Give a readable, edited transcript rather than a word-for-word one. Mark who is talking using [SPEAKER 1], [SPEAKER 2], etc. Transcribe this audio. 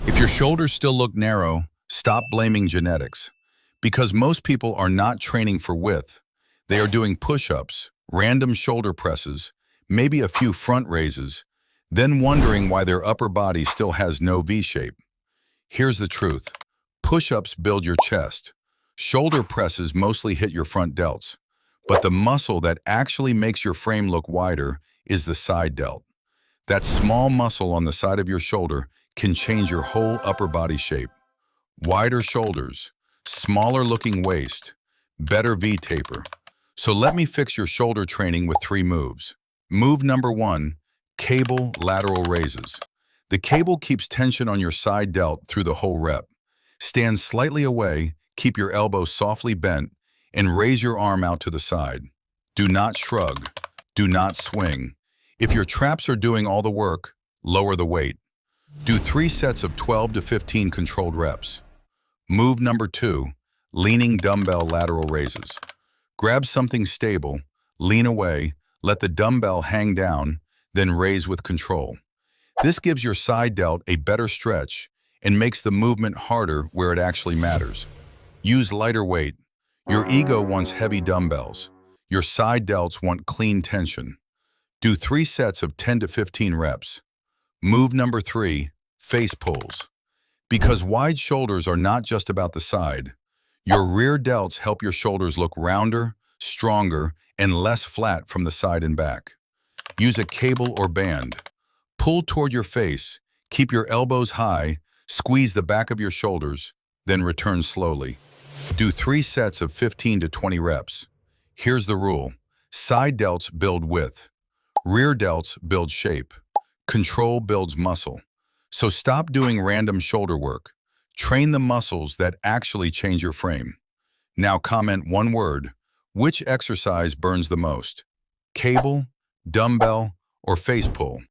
[SPEAKER 1] If your shoulders still look narrow, stop blaming genetics. Because most people are not training for width. They are doing push-ups, random shoulder presses, maybe a few front raises, then wondering why their upper body still has no V-shape. Here's the truth. Push-ups build your chest. Shoulder presses mostly hit your front delts. But the muscle that actually makes your frame look wider is the side delt. That small muscle on the side of your shoulder can change your whole upper body shape. Wider shoulders, smaller looking waist, better V-taper. So let me fix your shoulder training with 3 moves. Move number 1, cable lateral raises. The cable keeps tension on your side delt through the whole rep. Stand slightly away, keep your elbow softly bent, and raise your arm out to the side. Do not shrug. Do not swing. If your traps are doing all the work, lower the weight. Do 3 sets of 12 to 15 controlled reps. Move number 2, leaning dumbbell lateral raises. Grab something stable, lean away, let the dumbbell hang down, then raise with control. This gives your side delt a better stretch and makes the movement harder where it actually matters. Use lighter weight. Your ego wants heavy dumbbells. Your side delts want clean tension. Do 3 sets of 10 to 15 reps. Move number 3, face pulls. Because wide shoulders are not just about the side. Your rear delts help your shoulders look rounder, stronger, and less flat from the side and back. Use a cable or band. Pull toward your face, keep your elbows high, squeeze the back of your shoulders, then return slowly. Do 3 sets of 15 to 20 reps. Here's the rule. Side delts build width. Rear delts build shape. Control builds muscle. So stop doing random shoulder work. Train the muscles that actually change your frame. Now comment one word. Which exercise burns the most? Cable, dumbbell, or face pull?